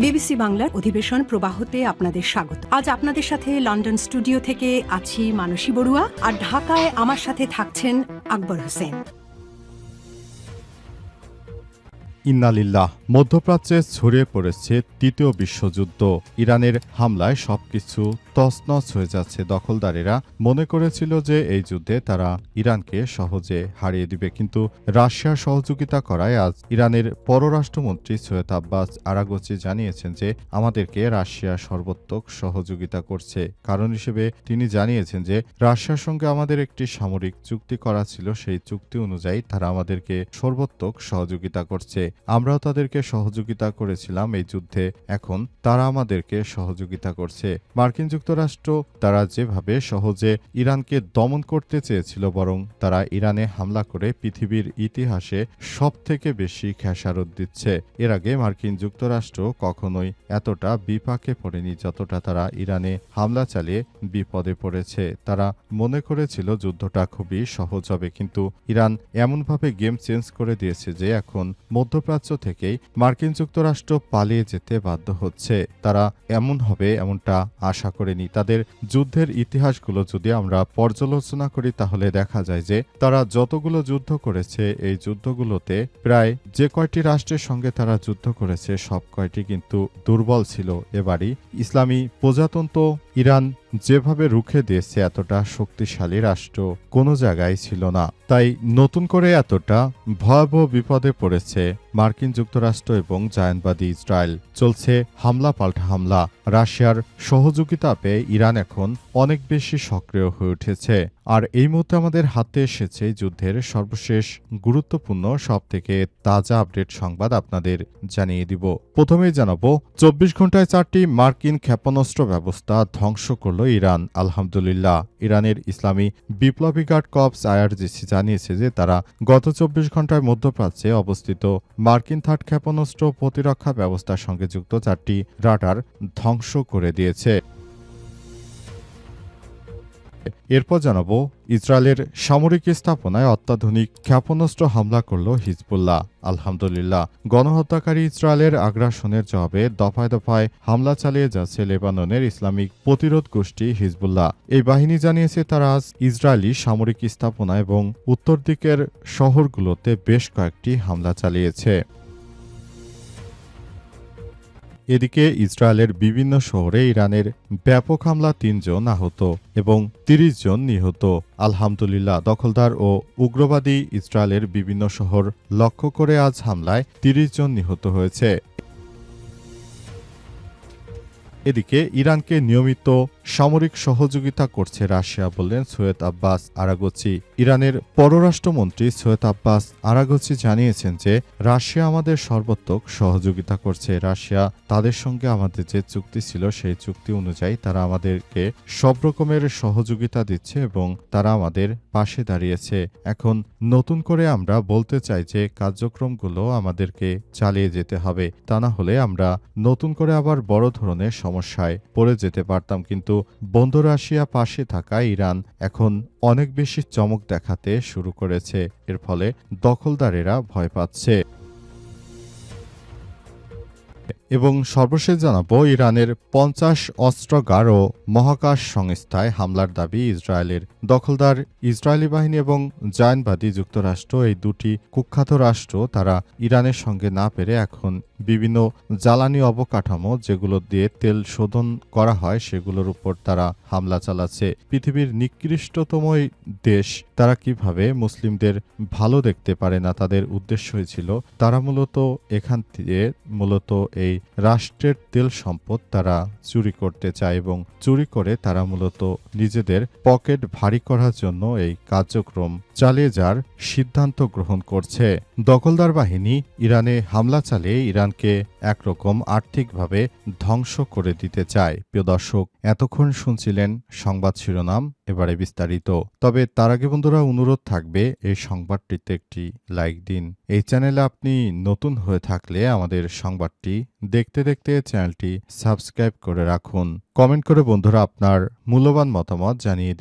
BBC বাংলার অধিবেশন প্রবাহতে আপনাদের স্বাগত। আজ আপনাদের সাথে লন্ডন স্টুডিও থেকে আছি মানসী বড়ুয়া, আর ঢাকায় আমার সাথে থাকছেন আকবর হোসেন। ইন্নালিল্লাহ। মধ্যপ্রাচ্যে ছড়িয়ে পড়েছে তৃতীয় বিশ্বযুদ্ধ। ইরানের হামলায় সবকিছু তছনছ হয়ে যাচ্ছে। দখলদারেরা মনে করেছিল যে এই যুদ্ধে তারা ইরানকে সহজে হারিয়ে দিবে, কিন্তু রাশিয়ার সহযোগিতা করায় আজ ইরানের পররাষ্ট্রমন্ত্রী সৈয়দ আব্বাস আরাগচি জানিয়েছেন যে আমাদেরকে রাশিয়া সর্বোত্তক সহযোগিতা করছে। কারণ হিসেবে তিনি জানিয়েছেন যে রাশিয়ার সঙ্গে আমাদের একটি সামরিক চুক্তি করা ছিল, সেই চুক্তি অনুযায়ী তারা আমাদেরকে সর্বোত্তক সহযোগিতা করছে। আমরাও তাদেরকে সহযোগিতা করেছিলাম এই যুদ্ধে, এখন তারা আমাদেরকে সহযোগিতা করছে। মার্কিন যুক্তরাষ্ট্র তারা যেভাবে সহজে ইরানকে দমন করতে চেয়েছিল, বরং তারা ইরানে হামলা করে পৃথিবীর ইতিহাসে সবথেকে বেশি খেসারত দিচ্ছে। এর আগে মার্কিন যুক্তরাষ্ট্র কখনোই এতটা বিপাকে পড়েনি যতটা তারা ইরানে হামলা চালিয়ে বিপদে পড়েছে। তারা মনে করেছিল যুদ্ধটা খুবই সহজ হবে, কিন্তু ইরান এমনভাবে গেম চেঞ্জ করে দিয়েছে যে এখন মধ্যপ্রাচ্য থেকেই মার্কিন যুক্তরাষ্ট্র পালিয়ে যেতে বাধ্য হচ্ছে। তারা এমন হবে এমনটা আশা করেনি। তাদের যুদ্ধের ইতিহাসগুলো যদি আমরা পর্যালোচনা করি তাহলে দেখা যায় যে তারা যতগুলো যুদ্ধ করেছে, এই যুদ্ধগুলোতে প্রায় যে কয়টি রাষ্ট্রের সঙ্গে তারা যুদ্ধ করেছে সব কয়টি কিন্তু দুর্বল ছিল। এবারই ইসলামী প্রজাতন্ত্র ইরান যেভাবে রুখে দিয়েছে, এতটা শক্তিশালী রাষ্ট্র কোনো জায়গায় ছিল না। তাই নতুন করে এতটা ভয়াবহ বিপদে পড়েছে মার্কিন যুক্তরাষ্ট্র এবং জায়নবাদী ইসরায়েল। চলছে হামলা পাল্টা হামলা। রাশিয়ার সহযোগিতা পেয়ে ইরান এখন অনেক বেশি সক্রিয় হয়ে উঠেছে। আর এই মুহূর্তে আমাদের হাতে এসেছে যুদ্ধের সর্বশেষ গুরুত্বপূর্ণ সবথেকে তাজা আপডেট সংবাদ আপনাদের জানিয়ে দিব। প্রথমেই জানাবো 24 ঘন্টায় 4টি মার্কিন ক্ষেপণাস্ত্র ব্যবস্থা ধ্বংস করল ইরান। আলহামদুলিল্লাহ। ইরানের ইসলামী বিপ্লবী গার্ড কর্পস আইআরজিসি জানিয়েছে যে তারা গত 24 ঘন্টায় মধ্যপ্রাচ্যে অবস্থিত মার্কিন থার্ড ক্ষেপণাস্ত্র প্রতিরক্ষা ব্যবস্থার সঙ্গে যুক্ত 4টি রাডার ধ্বংস করে দিয়েছে। এরপর জানাবো ইসরায়েলের সামরিক স্থাপনায় অত্যাধুনিক ক্ষেপণাস্ত্র হামলা করল হিজবুল্লাহ। আলহামদুলিল্লাহ। গণহত্যাকারী ইসরায়েলের আগ্রাসনের জবাবে দফায় দফায় হামলা চালিয়ে যাচ্ছে লেবাননের ইসলামিক প্রতিরোধ গোষ্ঠী হিজবুল্লাহ। এই বাহিনী জানিয়েছে তারা আজ ইসরায়েলি সামরিক স্থাপনা এবং উত্তর দিকের শহরগুলোতে বেশ কয়েকটি হামলা চালিয়েছে। এদিকে ইসরায়েলের বিভিন্ন শহরে ইরানের ব্যাপক হামলা 3 জন আহত এবং 30 জন নিহত। আলহামদুলিল্লাহ। দখলদার ও উগ্রবাদী ইসরায়েলের বিভিন্ন শহর লক্ষ্য করে আজ হামলায় 30 জন নিহত হয়েছে। এদিকে ইরানকে নিয়মিত সামরিক সহযোগিতা করছে রাশিয়া, বললেন সৈয়দ আব্বাস আরাগচি। ইরানের পররাষ্ট্রমন্ত্রী সৈয়দ আব্বাস আরাগচি জানিয়েছেন যে রাশিয়া আমাদের সর্বোত্তক সহযোগিতা করছে। রাশিয়া তাদের সঙ্গে আমাদের যে চুক্তি ছিল সেই চুক্তি অনুযায়ী তারা আমাদেরকে সব রকমের সহযোগিতা দিচ্ছে এবং তারা আমাদের পাশে দাঁড়িয়েছে। এখন নতুন করে আমরা বলতে চাই যে কার্যক্রমগুলো আমাদেরকে চালিয়ে যেতে হবে, তা না হলে আমরা নতুন করে আবার বড় ধরনের সমস্যায় পড়ে যেতে পারতাম। কিন্তু বন্ধু রাশিয়া পাশে থাকা ইরান এখন অনেক বেশি চমক দেখাতে শুরু করেছে। এর ফলে দখলদারেরা ভয় পাচ্ছে। এবং সর্বশেষ জানাবো ইরানের 50 অস্ত্রাগার ও মহাকাশ সংস্থায় হামলার দাবি ইসরায়েলের। দখলদার ইসরায়েলি বাহিনী এবং জায়নবাদী যুক্তরাষ্ট্র, এই দুটি কুখ্যাত রাষ্ট্র, তারা ইরানের সঙ্গে না পেরে এখন বিভিন্ন জ্বালানি অবকাঠামো যেগুলো দিয়ে তেল শোধন করা হয় সেগুলোর উপর তারা হামলা চালাচ্ছে। পৃথিবীর নিকৃষ্টতম দেশ তারা কিভাবে মুসলিমদের ভালো দেখতে পারে না, তাদের উদ্দেশ্য ছিল তারা মূলত এখান থেকে মূলত এই রাষ্ট্রের তেল সম্পদ তারা চুরি করতে চায় এবং চুরি করে তারা মূলত নিজেদের পকেট ভারী করার জন্য এই কার্যক্রম চালিয়ে যাওয়ার সিদ্ধান্ত গ্রহণ করছে। দখলদার বাহিনী ইরানে হামলা চালিয়ে ইরানকে একরকম আর্থিকভাবে ধ্বংস করে দিতে চায়। প্রিয় দর্শক, এতক্ষণ শুনছিলেন সংবাদ শিরোনাম, এবারে বিস্তারিত। তবে তার আগে বন্ধুরা অনুরোধ থাকবে এই সংবাদটিতে একটি লাইক দিন। এই চ্যানেলে আপনি নতুন হয়ে থাকলে আমাদের সংবাদটি দেখতে দেখতে চ্যানেলটি সাবস্ক্রাইব করে রাখুন। কমেন্ট করে বন্ধুরা আপনার মূল্যবান মতামত জানিয়ে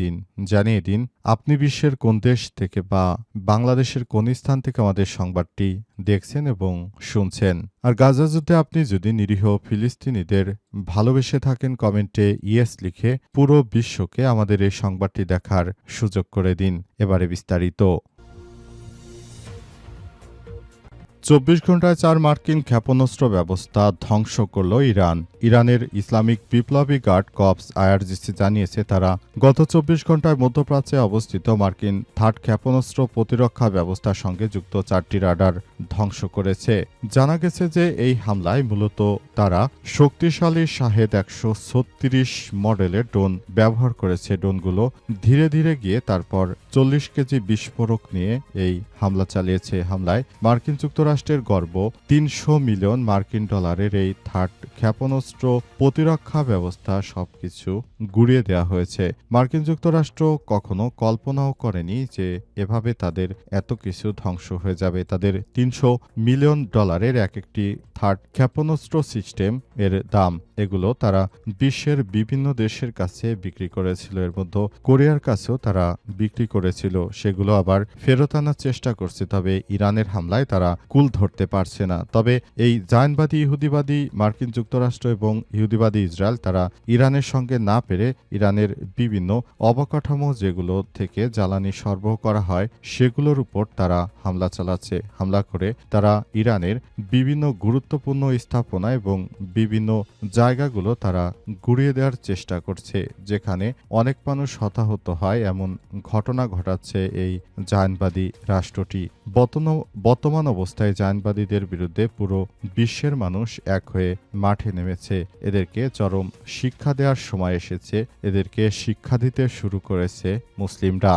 দিন। আপনি বিশ্বের কোন দেশ থেকে বা বাংলাদেশের কোন স্থান থেকে আমাদের সংবাদটি দেখছেন এবং শুনছেন। আর গাজা যুদ্ধে আপনি যদি নিরীহ ফিলিস্তিনিদের ভালোবেসে থাকেন, কমেন্টে ইয়েস লিখে পুরো বিশ্বকে আমাদের এই সংবাদটি দেখার সুযোগ করে দিন। এবারে বিস্তারিত। ২৪ ঘণ্টায় ৪ মার্কিন ক্ষেপণাস্ত্র ব্যবস্থা ধ্বংস করল ইরান। ইরানের ইসলামিক বিপ্লবী গার্ড কর্পস আইআরজিসি জানিয়েছে, তারা গত ২৪ ঘণ্টায় মধ্যপ্রাচ্যে অবস্থিত মার্কিন থার্ড ক্ষেপণাস্ত্র প্রতিরক্ষা ব্যবস্থার সঙ্গে যুক্ত ৪টি রাডার ধ্বংস করেছে। জানা গেছে যে এই হামলায় মূলত তারা শক্তিশালী শাহেদ ১৩৬ মডেলের ড্রোন ব্যবহার করেছে। ড্রোনগুলো ধীরে ধীরে গিয়ে তারপর ৪০ কেজি বিস্ফোরক নিয়ে এই হামলা চালিয়েছে। হামলায় মার্কিন যুক্তরাষ্ট্রের গর্ব ৩০০ মিলিয়ন মার্কিন ডলারের এই থার্ড ক্ষেপণাস্ত্র প্রতিরক্ষা ব্যবস্থা সবকিছু গুড়িয়ে দেওয়া হয়েছে। মার্কিন যুক্তরাষ্ট্র কখনো কল্পনাও করেনি যে এভাবে তাদের এত কিছু ধ্বংস হয়ে যাবে। তাদের ৩০০ মিলিয়ন ডলারের এক একটি থার্ড ক্ষেপণাস্ত্র সিস্টেম এর দাম, এগুলো তারা বিশ্বের বিভিন্ন দেশের কাছে বিক্রি করেছিল। এর মধ্যে কোরিয়ার কাছেও তারা বিক্রি করেছিল, সেগুলো আবার ফেরত আনার চেষ্টা করছে। তবে ইরানের হামলায় তারা কুল ধরতে পারছে না। তবে এই জায়নবাদী ইহুদিবাদী মার্কিন যুক্তরাষ্ট্র এবং ইহুদিবাদী ইসরায়েল তারা ইরানের সঙ্গে না পেরে ইরানের বিভিন্ন অবকাঠামো যেগুলো থেকে জ্বালানি সরবরাহ করা হয় সেগুলোর উপর তারা হামলা চালাচ্ছে। হামলা করে তারা ইরানের বিভিন্ন গুরুত্বপূর্ণ স্থাপনা এবং বিভিন্ন জায়গাগুলো তারা গুড়িয়ে দেওয়ার চেষ্টা করছে, যেখানে অনেক মানুষ হতাহত হয় এমন ঘটনা ঘটাচ্ছে এই জায়নবাদী রাষ্ট্রটি। বর্তমান অবস্থায় জায়নবাদীদের বিরুদ্ধে পুরো বিশ্বের মানুষ এক হয়ে মাঠে নেমেছে। এদেরকে চরম শিক্ষা দেওয়ার সময় এসেছে। এদেরকে শিক্ষা দিতে শুরু করেছে মুসলিমরা।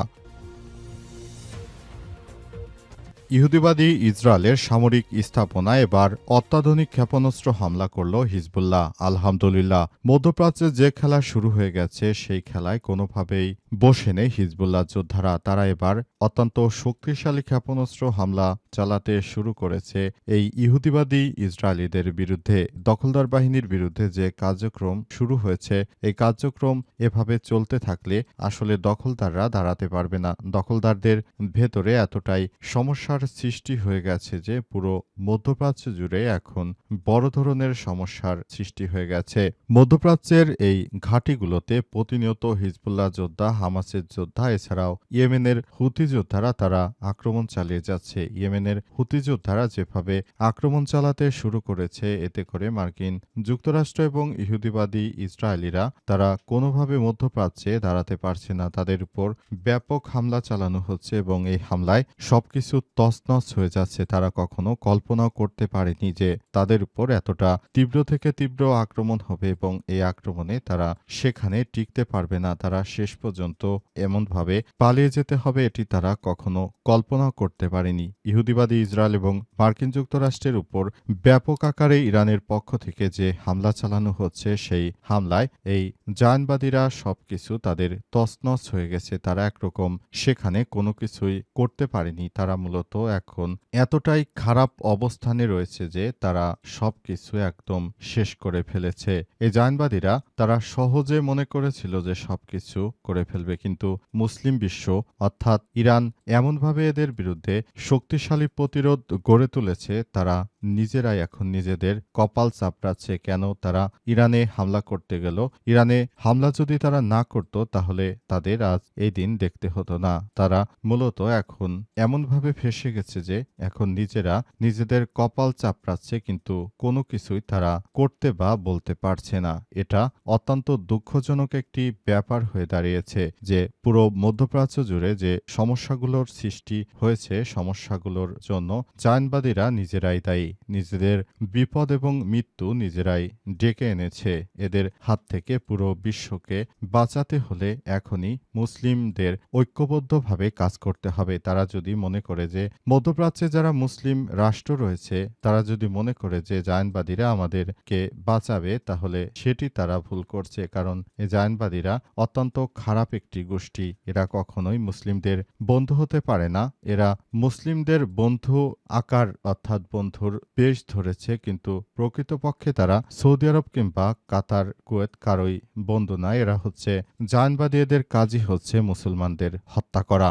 ইহুদিবাদী ইসরায়েলের সামরিক স্থাপনায় এবার অত্যাধুনিক ক্ষেপণাস্ত্র হামলা করল হিজবুল্লাহ। আলহামদুলিল্লাহ, মধ্যপ্রাচ্যে যে খেলা শুরু হয়ে গেছে সেই খেলায় কোনোভাবেই বসে নেই হিজবুল্লাহ যোদ্ধারা। তারা এবার অত্যন্ত শক্তিশালী ক্ষেপণাস্ত্র হামলা চালাতে শুরু করেছে এই ইহুদিবাদী ইসরায়েলিদের বিরুদ্ধে। দখলদার বাহিনীর বিরুদ্ধে যে কার্যক্রম শুরু হয়েছে, এই কার্যক্রম এভাবে চলতে থাকলে আসলে দখলদাররা দাঁড়াতে পারবে না। দখলদারদের ভেতরে এতটাই সমস্যার সৃষ্টি হয়ে গেছে যে পুরো মধ্যপ্রাচ্য জুড়ে এখন বড় ধরনের সমস্যার সৃষ্টি হয়ে গেছে। মধ্যপ্রাচ্যের এই ঘাঁটিগুলোতে প্রতিনিয়ত হিজবুল্লাহ যোদ্ধা, হামাসের যোদ্ধা, এছাড়াও ইয়েমেনের হুতি যোদ্ধারা তারা আক্রমণ চালিয়ে যাচ্ছে। ইয়েমেনের হুতি যোদ্ধারা যেভাবে আক্রমণ চালাতে শুরু করেছে, এতে করে মার্কিন যুক্তরাষ্ট্র এবং ইহুদিবাদী ইসরায়েলিরা তারা কোনোভাবে মধ্যপ্রাচ্যে দাঁড়াতে পারছে না। তাদের উপর ব্যাপক হামলা চালানো হচ্ছে এবং এই হামলায় সবকিছু তছনছ হয়ে যাচ্ছে। তারা কখনো কল্পনাও করতে পারেনি যে তাদের উপর এতটা তীব্র থেকে তীব্র আক্রমণ হবে এবং এই আক্রমণে তারা সেখানে টিকতে পারবে না। তারা শেষ পর্যন্ত এমনভাবে পালিয়ে যেতে হবে, এটি তারা কখনো কল্পনাও করতে পারেনি। ইহুদিবাদী ইসরায়েল এবং মার্কিন যুক্তরাষ্ট্রের উপর ব্যাপক আকারে ইরানের পক্ষ থেকে যে হামলা চালানো হচ্ছে, সেই হামলায় এই জায়নবাদীরা সবকিছু তাদের তছনছ হয়ে গেছে। তারা একরকম সেখানে কোনো কিছুই করতে পারেনি। তারা মূলত এখন এতটাই খারাপ অবস্থানে রয়েছে যে তারা সবকিছু একদম শেষ করে ফেলেছে। এই জায়নবাদীরা তারা সহজে মনে করেছিল যে সবকিছু করে ফেলবে, কিন্তু মুসলিম বিশ্ব অর্থাৎ ইরান এমনভাবে এদের বিরুদ্ধে শক্তিশালী প্রতিরোধ গড়ে তুলেছে, তারা নিজেরাই এখন নিজেদের কপাল চাপড়াচ্ছে। কেন তারা ইরানে হামলা করতে গেল? ইরানে হামলা যদি তারা না করত তাহলে তাদের আজ এই দিন দেখতে হতো না। তারা মূলত এখন এমনভাবে ফেঁসে গেছে যে এখন নিজেরা নিজেদের কপাল চাপড়াচ্ছে, কিন্তু কোনো কিছুই তারা করতে বা বলতে পারছে না। এটা অত্যন্ত দুঃখজনক একটি ব্যাপার হয়ে দাঁড়িয়েছে যে পুরো মধ্যপ্রাচ্য জুড়ে যে সমস্যাগুলোর সৃষ্টি হয়েছে, সমস্যাগুলোর জন্য জায়নবাদীরা নিজেরাই দায়ী। নিজেদের বিপদ এবং মৃত্যু নিজেরাই ডেকে এনেছে। এদের হাত থেকে পুরো বিশ্বকে বাঁচাতে হলে এখনই মুসলিমদের ঐক্যবদ্ধভাবে কাজ করতে হবে। তারা যদি মনে করে যে মধ্যপ্রাচ্যে যারা মুসলিম রাষ্ট্র রয়েছে তারা যদি মনে করে যে জায়নবাদীরা আমাদেরকে বাঁচাবে, তাহলে সেটি তারা ভুল করছে। কারণ এই জায়নবাদীরা অত্যন্ত খারাপ একটি গোষ্ঠী। এরা কখনোই মুসলিমদের বন্ধু হতে পারে না। এরা মুসলিমদের বন্ধু আকার অর্থাৎ বন্ধুর পেশ ধরেছে, কিন্তু প্রকৃতপক্ষে তারা সৌদি আরব কিংবা কাতার, কুয়েত কারোই বন্ধু নয়। এরা হচ্ছে জায়নবাদী, এদের কাজই হচ্ছে মুসলমানদের হত্যা করা।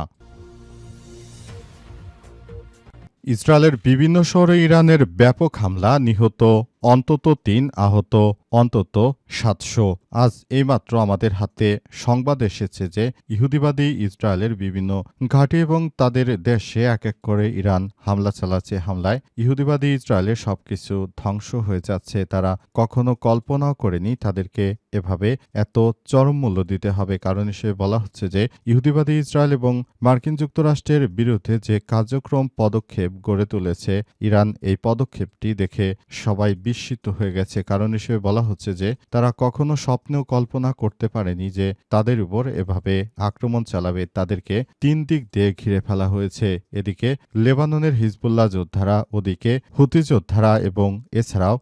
ইসরায়েলের বিভিন্ন শহরে ইরানের ব্যাপক হামলা, নিহত অন্তত ৩, আহত অন্তত ৭০০। আজ এইমাত্র আমাদের হাতে সংবাদ এসেছে যে ইহুদিবাদী ইসরায়েলের বিভিন্ন ঘাঁটি এবং তাদের দেশে এক এক করে ইরান হামলা চালাচ্ছে। হামলায় ইহুদিবাদী ইসরায়েলের সবকিছু ধ্বংস হয়ে যাচ্ছে। তারা কখনো কল্পনাও করেনি তাদেরকে এভাবে এত চরম মূল্য দিতে হবে। কারণ হিসেবে বলা হচ্ছে যে ইহুদিবাদী ইসরায়েল এবং মার্কিন যুক্তরাষ্ট্রের বিরুদ্ধে যে কার্যক্রম পদক্ষেপ গড়ে তুলেছে ইরান, এই পদক্ষেপটি দেখে সবাই বিস্মিত হয়ে গেছে। কারণ হিসেবে বলা হচ্ছে যে তারা কখনো স্বপ্নেও কল্পনা করতে পারেনি যে তাদের উপর এভাবে আক্রমণ চালাবে। তাদেরকে ৩ দিক দিয়ে ঘিরে ফেলা হয়েছে। এদিকে লেবাননের হিজবুল্লাহ যোদ্ধারা, ওদিকে হুতি যোদ্ধারা এবং এছাড়াও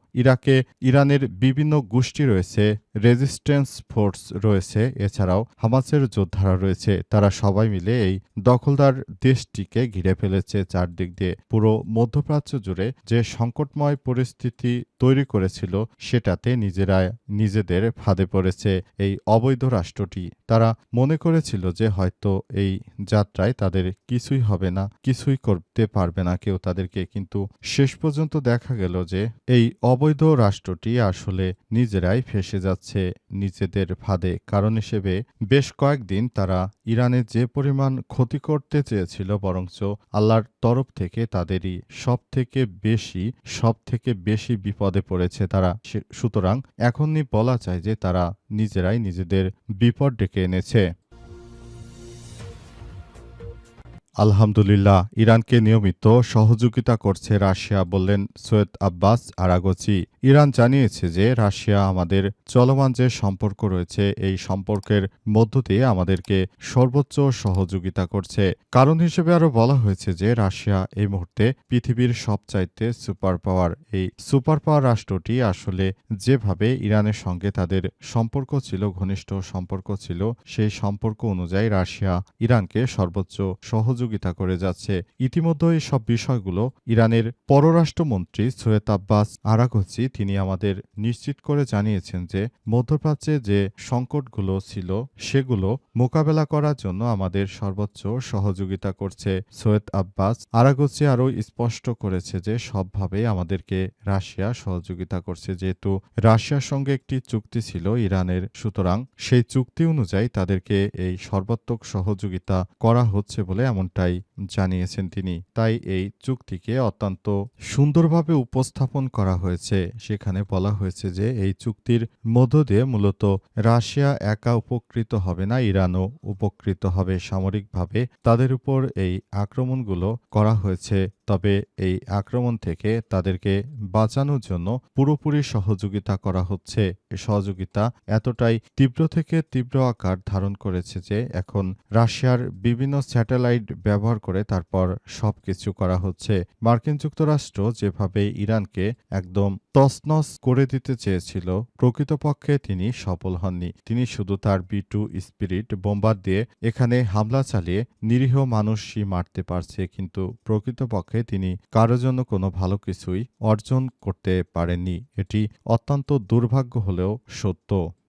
ইরানের বিভিন্ন গোষ্ঠী রয়েছে, রেজিস্ট্যান্স ফোর্স রয়েছে, এছাড়াও হামাসের যোদ্ধারা রয়েছে। তারা সবাই মিলে এই দখলদার দেশটিকে ঘিরে ফেলেছে চারদিক দিয়ে। পুরো মধ্যপ্রাচ্য জুড়ে যে সংকটময় পরিস্থিতি তৈরি করেছিল সেটাতে নিজেদের ফাঁদে পড়েছে এই অবৈধ রাষ্ট্রটি। তারা মনে করেছিল যে হয়তো এই যাত্রায় তাদের কিছুই হবে না, কিছুই করতে পারবে না কেউ তাদেরকে, কিন্তু শেষ পর্যন্ত দেখা গেল যে এই অবৈধ রাষ্ট্রটি আসলে নিজেরাই ফেঁসে যাচ্ছে নিজেদের ফাঁদে। কারণ হিসেবে বেশ কয়েকদিন তারা ইরানের যে পরিমাণ ক্ষতি করতে চেয়েছিল, বরঞ্চ আল্লাহর তরফ থেকে তাদেরই সব থেকে বেশি বিপদে পড়েছে তারা। সুতরাং এখনই বলা যায় যে তারা নিজেরাই নিজেদের বিপদ ডেকে এনেছে। আলহামদুলিল্লাহ, ইরানকে নিয়মিত সহযোগিতা করছে রাশিয়া, বললেন সৈয়দ আব্বাস আরাগচি। ইরান জানিয়েছে যে রাশিয়া আমাদের চলমান যে সম্পর্ক রয়েছে এই সম্পর্কের মধ্য দিয়ে আমাদেরকে সর্বোচ্চ সহযোগিতা করছে। কারণ হিসেবে আরও বলা হয়েছে যে রাশিয়া এই মুহূর্তে পৃথিবীর সবচাইতে সুপার পাওয়ার। এই সুপার পাওয়ার রাষ্ট্রটি আসলে যেভাবে ইরানের সঙ্গে তাদের সম্পর্ক ছিল, ঘনিষ্ঠ সম্পর্ক ছিল, সেই সম্পর্ক অনুযায়ী রাশিয়া ইরানকে সর্বোচ্চ সহযোগিতা করে যাচ্ছে। ইতিমধ্যে এই সব বিষয়গুলো ইরানের পররাষ্ট্রমন্ত্রী সৈয়দ আব্বাস আরাগচি তিনি আমাদের নিশ্চিত করে জানিয়েছেন যে মধ্যপ্রাচ্যে যে সংকটগুলো ছিল সেগুলো মোকাবেলা করার জন্য আমাদের সর্বোচ্চ সহযোগিতা করছে। সৈয়দ আব্বাস আরাগচি আরও স্পষ্ট করেছে যে সবভাবে আমাদেরকে রাশিয়া সহযোগিতা করছে। যেহেতু রাশিয়ার সঙ্গে একটি চুক্তি ছিল ইরানের, সুতরাং সেই চুক্তি অনুযায়ী তাদেরকে এই সর্বাত্মক সহযোগিতা করা হচ্ছে বলে এমনটাই জানিয়েছেন তিনি। তাই এই চুক্তিকে অত্যন্ত সুন্দরভাবে উপস্থাপন করা হয়েছে। সেখানে বলা হয়েছে যে এই চুক্তির মধ্য দিয়ে মূলত রাশিয়া একা উপকৃত হবে না, ইরানও উপকৃত হবে সামরিকভাবে। তাদের উপর এই আক্রমণগুলো করা হয়েছে, তবে এই আক্রমণ থেকে তাদেরকে বাঁচানোর জন্য পুরোপুরি সহযোগিতা করা হচ্ছে। এই সহযোগিতা এতটাই তীব্র থেকে তীব্র আকার ধারণ করেছে যে এখন রাশিয়ার বিভিন্ন স্যাটেলাইট ব্যবহার করে তারপর সবকিছু করা হচ্ছে। মার্কিন যুক্তরাষ্ট্র যেভাবে ইরানকে একদম তছনছ করে দিতে চেয়েছিল, প্রকৃতপক্ষে তিনি সফল হননি। তিনি শুধু তার B-2 স্পিরিট বোম্বার দিয়ে এখানে হামলা চালিয়ে নিরীহ মানুষই মারতে পারছে, কিন্তু প্রকৃতপক্ষে তিনি কারো জন্য কোনো ভালো কিছুই অর্জন করতে পারেননি। এটি অত্যন্ত দুর্ভাগ্য হলেও সত্য।